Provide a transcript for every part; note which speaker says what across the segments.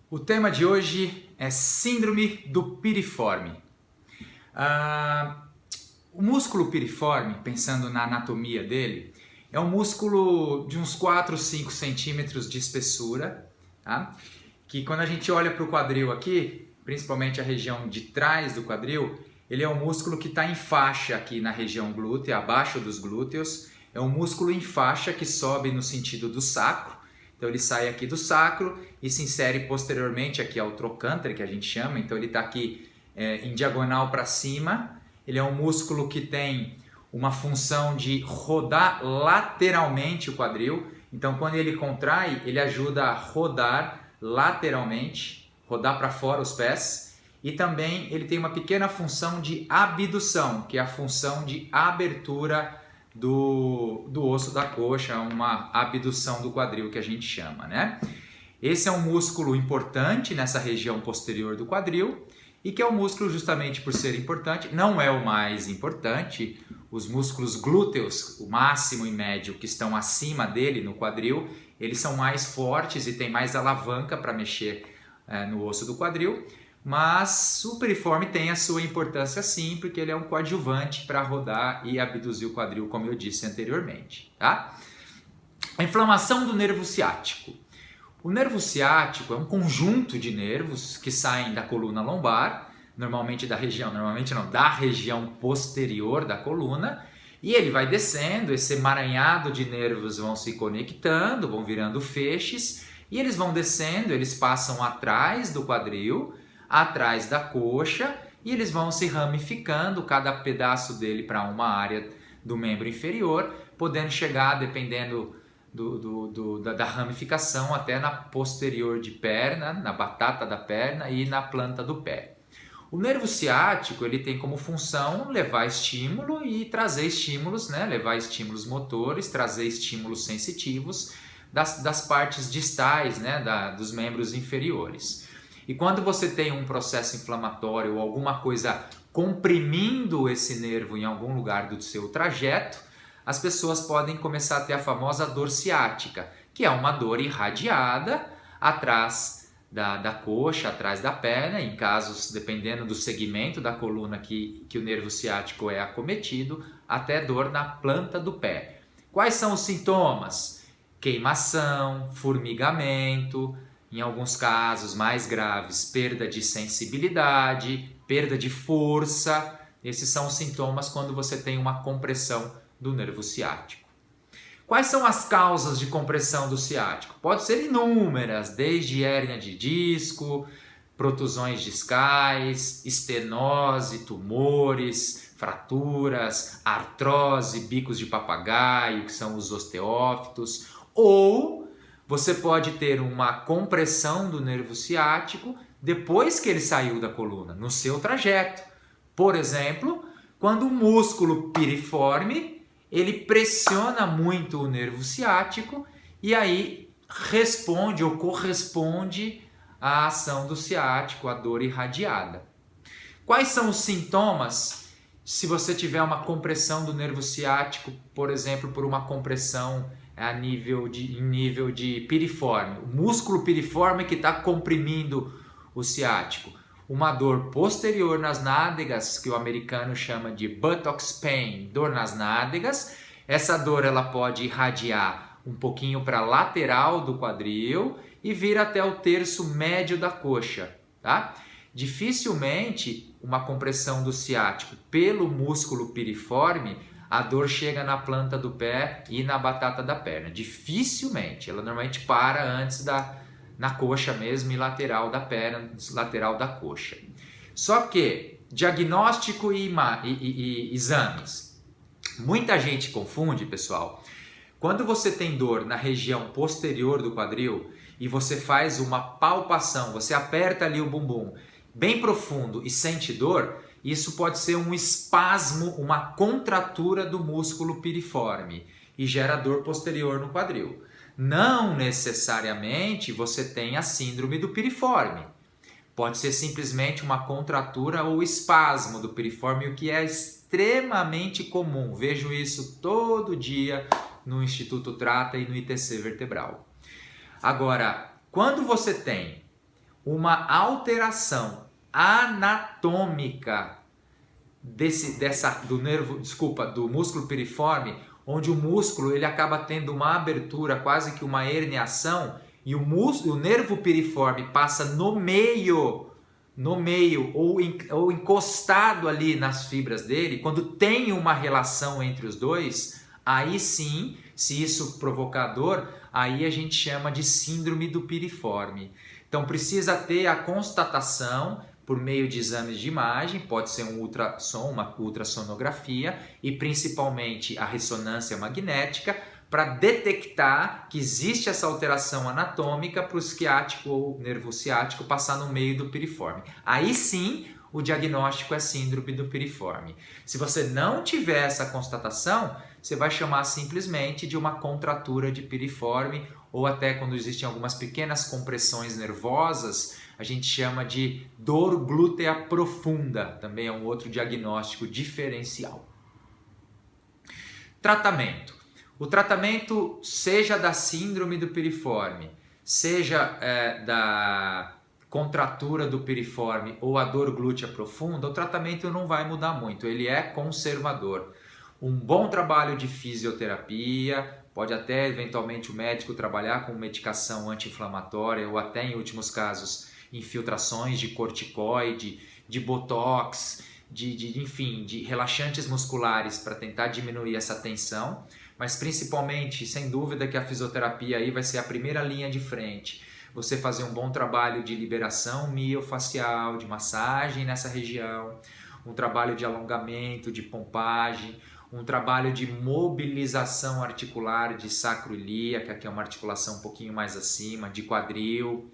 Speaker 1: O tema de hoje é síndrome do piriforme. O músculo piriforme, pensando na anatomia dele, é um músculo de uns 4, 5 centímetros de espessura, tá? Que quando a gente olha para o quadril aqui, principalmente a região de trás do quadril, ele é um músculo que está em faixa aqui na região glútea, abaixo dos glúteos. É um músculo em faixa que sobe no sentido do sacro. Então ele sai aqui do sacro e se insere posteriormente aqui ao trocânter, que a gente chama. Então ele está aqui em diagonal para cima. Ele é um músculo que tem uma função de rodar lateralmente o quadril. Então quando ele contrai, ele ajuda a rodar lateralmente, rodar para fora os pés. E também ele tem uma pequena função de abdução, que é a função de abertura do osso da coxa, uma abdução do quadril que a gente chama, né? Esse é um músculo importante nessa região posterior do quadril e que é um músculo, justamente por ser importante, não é o mais importante. Os músculos glúteos, o máximo e médio, que estão acima dele no quadril, eles são mais fortes e tem mais alavanca para mexer no osso do quadril. Mas o piriforme tem a sua importância sim, porque ele é um coadjuvante para rodar e abduzir o quadril, como eu disse anteriormente, tá? A inflamação do nervo ciático. O nervo ciático é um conjunto de nervos que saem da coluna lombar, da região posterior da coluna, e ele vai descendo, esse emaranhado de nervos vão se conectando, vão virando feixes, e eles vão descendo, eles passam atrás do quadril, atrás da coxa, e eles vão se ramificando, cada pedaço dele para uma área do membro inferior, podendo chegar, dependendo da ramificação, até na posterior de perna, na batata da perna e na planta do pé. O nervo ciático ele tem como função levar estímulo e trazer estímulos, né? Levar estímulos motores, trazer estímulos sensitivos das partes distais, né? Dos membros inferiores. E quando você tem um processo inflamatório ou alguma coisa comprimindo esse nervo em algum lugar do seu trajeto, as pessoas podem começar a ter a famosa dor ciática, que é uma dor irradiada atrás da coxa, atrás da perna, em casos, dependendo do segmento da coluna que o nervo ciático é acometido, até dor na planta do pé. Quais são os sintomas? Queimação, formigamento, em alguns casos mais graves, perda de sensibilidade, perda de força. Esses são os sintomas quando você tem uma compressão do nervo ciático. Quais são as causas de compressão do ciático? Pode ser inúmeras, desde hérnia de disco, protusões discais, estenose, tumores, fraturas, artrose, bicos de papagaio, que são os osteófitos, ou você pode ter uma compressão do nervo ciático depois que ele saiu da coluna, no seu trajeto. Por exemplo, quando o músculo piriforme ele pressiona muito o nervo ciático e aí responde ou corresponde à ação do ciático, à dor irradiada. Quais são os sintomas se você tiver uma compressão do nervo ciático, por exemplo, por uma compressão em nível de piriforme, o músculo piriforme que está comprimindo o ciático? Uma dor posterior nas nádegas, que o americano chama de buttocks pain, dor nas nádegas. Essa dor ela pode irradiar um pouquinho para a lateral do quadril e vir até o terço médio da coxa, tá? Dificilmente uma compressão do ciático pelo músculo piriforme, a dor chega na planta do pé e na batata da perna. Dificilmente, ela normalmente para antes na coxa mesmo e lateral da perna, lateral da coxa. Só que diagnóstico e exames. Muita gente confunde, pessoal. Quando você tem dor na região posterior do quadril e você faz uma palpação, você aperta ali o bumbum bem profundo e sente dor, isso pode ser um espasmo, uma contratura do músculo piriforme e gera dor posterior no quadril. Não necessariamente você tem a síndrome do piriforme. Pode ser simplesmente uma contratura ou espasmo do piriforme, o que é extremamente comum. Vejo isso todo dia no Instituto Trata e no ITC Vertebral. Agora, quando você tem uma alteração anatômica do músculo piriforme, onde o músculo ele acaba tendo uma abertura, quase que uma herniação, e o nervo piriforme passa no meio ou encostado ali nas fibras dele. Quando tem uma relação entre os dois, aí sim, se isso provocar dor, aí a gente chama de síndrome do piriforme. Então precisa ter a constatação por meio de exames de imagem, pode ser um ultrassom, uma ultrassonografia, e principalmente a ressonância magnética, para detectar que existe essa alteração anatômica para o ciático ou nervo ciático passar no meio do piriforme. Aí sim, o diagnóstico é síndrome do piriforme. Se você não tiver essa constatação, você vai chamar simplesmente de uma contratura de piriforme, ou até quando existem algumas pequenas compressões nervosas, a gente chama de dor glútea profunda, também é um outro diagnóstico diferencial. Tratamento. O tratamento, seja da síndrome do piriforme, seja da contratura do piriforme ou a dor glútea profunda, o tratamento não vai mudar muito, ele é conservador. Um bom trabalho de fisioterapia, pode até eventualmente o médico trabalhar com medicação anti-inflamatória ou até em últimos casos infiltrações de corticoide, de botox, enfim, de relaxantes musculares para tentar diminuir essa tensão. Mas principalmente, sem dúvida que a fisioterapia aí vai ser a primeira linha de frente. Você fazer um bom trabalho de liberação miofacial, de massagem nessa região, um trabalho de alongamento, de pompagem, um trabalho de mobilização articular de sacroiliaca, que é uma articulação um pouquinho mais acima, de quadril,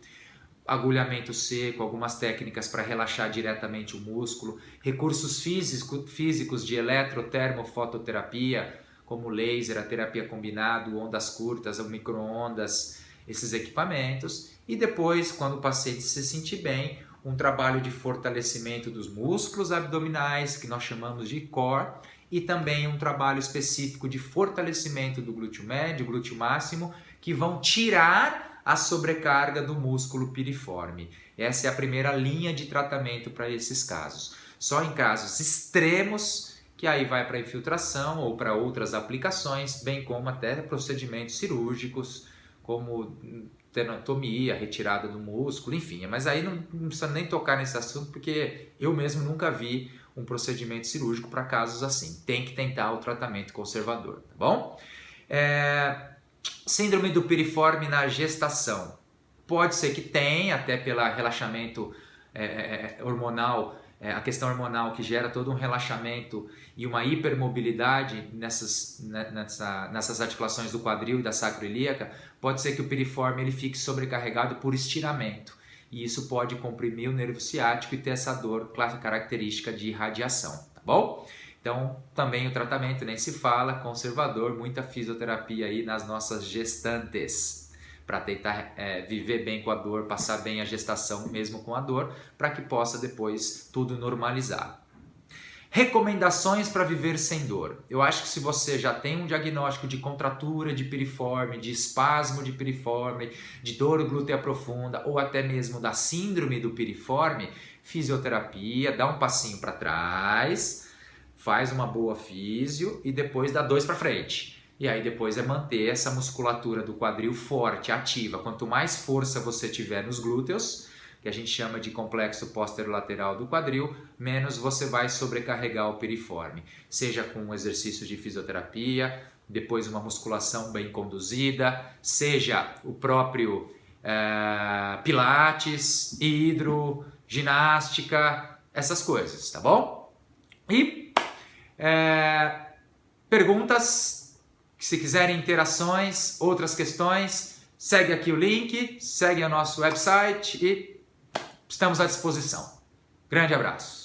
Speaker 1: agulhamento seco, algumas técnicas para relaxar diretamente o músculo, recursos físicos de eletrotermofototerapia, como laser, a terapia combinada, ondas curtas, ou micro-ondas, esses equipamentos. E depois, quando o paciente se sentir bem, um trabalho de fortalecimento dos músculos abdominais, que nós chamamos de core, e também um trabalho específico de fortalecimento do glúteo médio, glúteo máximo, que vão tirar a sobrecarga do músculo piriforme. Essa é a primeira linha de tratamento para esses casos. Só em casos extremos, que aí vai para infiltração ou para outras aplicações, bem como até procedimentos cirúrgicos, como tenotomia, retirada do músculo, enfim. Mas aí não precisa nem tocar nesse assunto, porque eu mesmo nunca vi um procedimento cirúrgico para casos assim. Tem que tentar o tratamento conservador, tá bom? Síndrome do piriforme na gestação. Pode ser que tenha, até pelo relaxamento hormonal, a questão hormonal que gera todo um relaxamento e uma hipermobilidade nessas articulações do quadril e da sacroiliaca, pode ser que o piriforme ele fique sobrecarregado por estiramento. E isso pode comprimir o nervo ciático e ter essa dor característica de irradiação, tá bom? Então, também o tratamento nem se fala, conservador, muita fisioterapia aí nas nossas gestantes, para tentar viver bem com a dor, passar bem a gestação mesmo com a dor, para que possa depois tudo normalizar. Recomendações para viver sem dor. Eu acho que se você já tem um diagnóstico de contratura de piriforme, de espasmo de piriforme, de dor glútea profunda ou até mesmo da síndrome do piriforme, fisioterapia, dá um passinho para trás, faz uma boa físio e depois dá 2 para frente. E aí depois é manter essa musculatura do quadril forte, ativa. Quanto mais força você tiver nos glúteos, que a gente chama de complexo posterolateral do quadril, menos você vai sobrecarregar o piriforme. Seja com um exercício de fisioterapia, depois uma musculação bem conduzida, seja o próprio pilates, hidro, ginástica, essas coisas, tá bom? E perguntas, se quiserem interações, outras questões, segue aqui o link, segue o nosso website e estamos à disposição. Grande abraço!